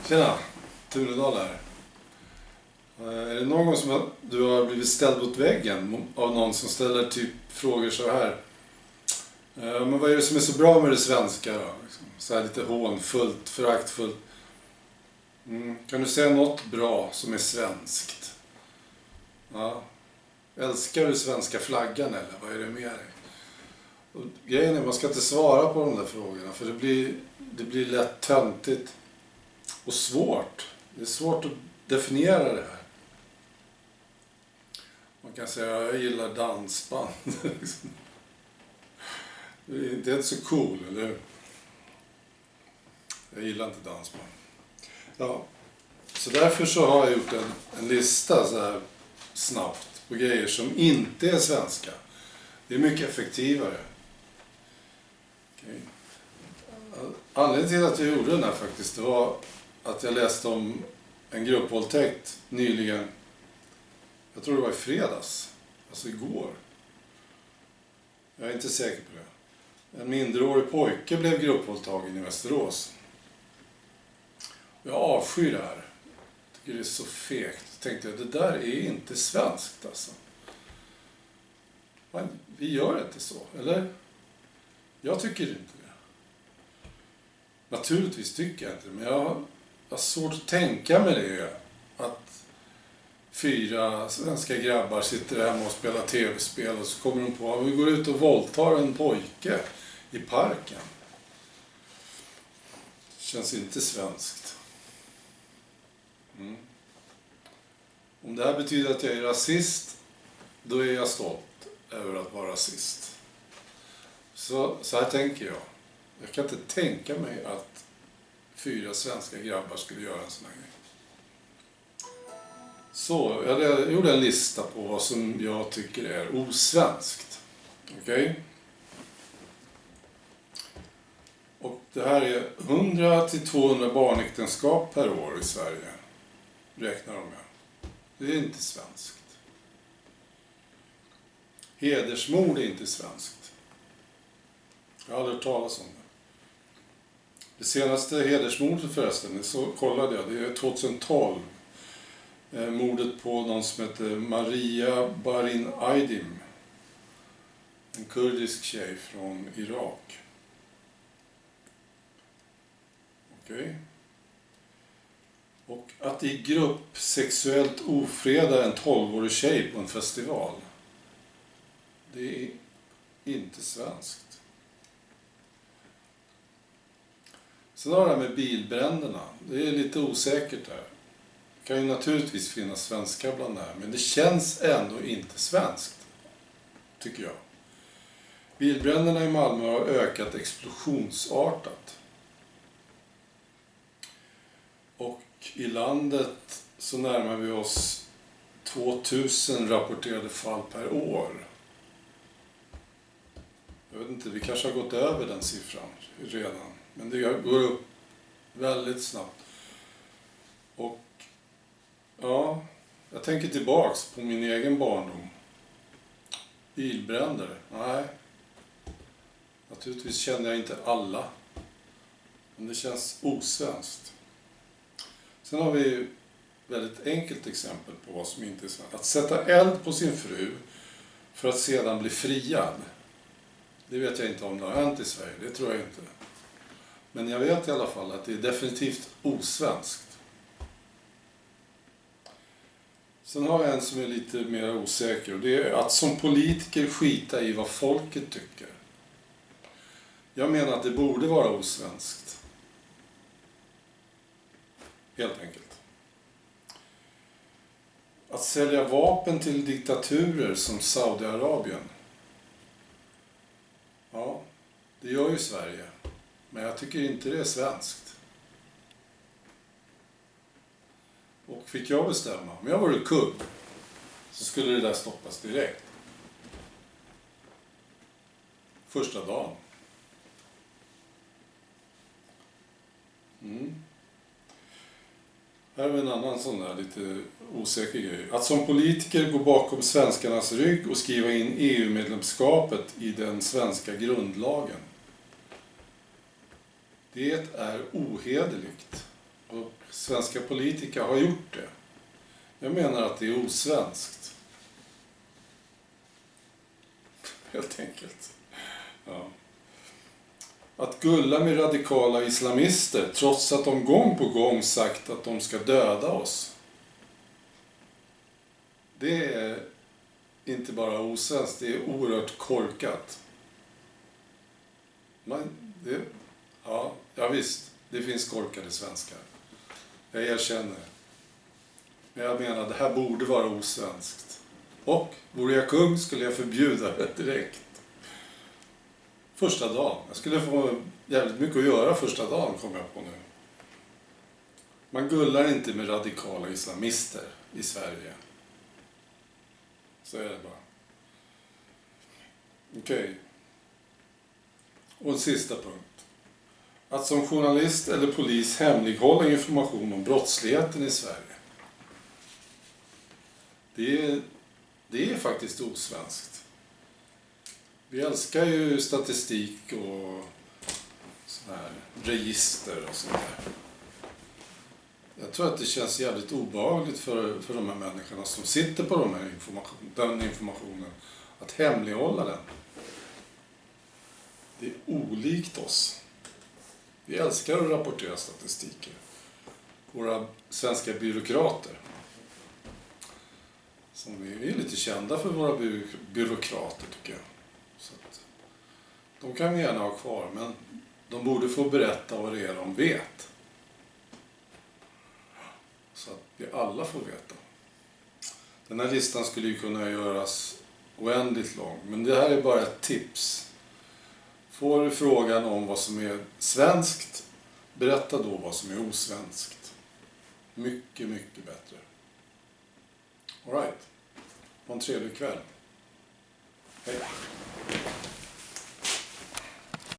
Tjena, Tunedal här. Är det någon gång som du har blivit ställd mot väggen av någon som ställer typ frågor så här? Men vad är det som är så bra med det svenska då? Så här lite hånfullt, föraktfullt. Kan du säga något bra som är svenskt? Ja. Älskar du svenska flaggan eller vad är det med dig? Och grejen är, man ska inte svara på de där frågorna för det blir lätt töntigt och svårt. Det är svårt att definiera det här. Man kan säga jag gillar dansband. Det är inte så cool, eller hur? Jag gillar inte dansband. Ja, så därför så har jag gjort en lista så här snabbt på grejer som inte är svenska. Det är mycket effektivare. Okay. Anledningen till att jag gjorde den här faktiskt, det var att jag läste om en gruppvåldtäkt nyligen. Jag tror det var i fredags, alltså igår. Jag är inte säker på det. En minderårig pojke blev gruppvåldtagen i Västerås. Jag avskyr det här. Jag tycker det är så fegt. Jag tänkte jag, det där är inte svenskt alltså. Men vi gör inte så, eller? Jag tycker inte det. Naturligtvis tycker jag inte det, men jag har svårt att tänka mig det. Att 4 svenska grabbar sitter hemma och spelar tv-spel och så kommer de på att vi går ut och våldtar en pojke i parken. Känns inte svenskt. Om det här betyder att jag är rasist, då är jag stolt över att vara rasist. Så här tänker jag. Jag kan inte tänka mig att 4 svenska grabbar skulle göra en sån här grej. Så, jag gjorde en lista på vad som jag tycker är osvenskt. Okej? Och det här är 100-200 barnäktenskap per år i Sverige. Räknar de med. Det är inte svenskt. Hedersmord är inte svenskt. Jag har aldrig hört talas om det. Det senaste hedersmordet förresten, så kollade jag, det är 2012. Mordet på någon som heter Maria Barin Aidim. En kurdisk tjej från Irak. Okej. Och att i grupp sexuellt ofreda en 12-årig tjej på en festival. Det är inte svenskt. Sen har det här med bilbränderna. Det är lite osäkert här. Det kan ju naturligtvis finnas svenska bland det här. Men det känns ändå inte svenskt. Tycker jag. Bilbränderna i Malmö har ökat explosionsartat. Och i landet så närmar vi oss 2000 rapporterade fall per år. Jag vet inte, vi kanske har gått över den siffran redan. Men det går upp väldigt snabbt. Och ja, jag tänker tillbaks på min egen barndom. Bilbränder? Nej. Naturligtvis känner jag inte alla. Men det känns osvenskt. Sen har vi ett väldigt enkelt exempel på vad som inte är svenskt. Att sätta eld på sin fru för att sedan bli friad. Det vet jag inte om det har hänt i Sverige. Det tror jag inte. Men jag vet i alla fall att det är definitivt osvenskt. Sen har jag en som är lite mer osäker. Och det är att som politiker skita i vad folket tycker. Jag menar att det borde vara osvenskt. Helt enkelt. Att sälja vapen till diktaturer som Saudiarabien. Ja, det gör ju Sverige. Men jag tycker inte det är svenskt. Och fick jag bestämma, om jag vore kung så skulle det där stoppas direkt. Första dagen. Här har vi en annan sån där lite osäker grej. Att som politiker gå bakom svenskarnas rygg och skriva in EU-medlemskapet i den svenska grundlagen. Det är ohederligt. Och svenska politiker har gjort det. Jag menar att det är osvenskt. Helt enkelt. Ja. Att gulla med radikala islamister trots att de gång på gång sagt att de ska döda oss. Det är inte bara osvenskt, det är oerhört korkat. Ja visst, det finns korkade svenskar. Jag erkänner. Men jag menar, det här borde vara osvenskt. Och vore jag kung skulle jag förbjuda det direkt. Första dagen. Jag skulle få jävligt mycket att göra första dagen, kommer jag på nu. Man gullar inte med radikala islamister i Sverige. Så är det bara. Okej. Och en sista punkt. Att som journalist eller polis hemlighålla information om brottsligheten i Sverige. Det är faktiskt osvenskt. Vi älskar ju statistik och sån här register och sånt där. Jag tror att det känns jävligt obehagligt för de här människorna som sitter på den informationen att hemlighålla den. Det är olikt oss. Vi älskar att rapportera statistiker. Våra svenska byråkrater. Som vi är lite kända för våra byråkrater, tycker jag. Så att de kan vi gärna ha kvar, men de borde få berätta vad det är de vet. Så att vi alla får veta. Den här listan skulle ju kunna göras oändligt lång, men det här är bara ett tips. Får du frågan om vad som är svenskt, berätta då vad som är osvenskt. Mycket, mycket bättre. All right. Ha en trevlig kväll.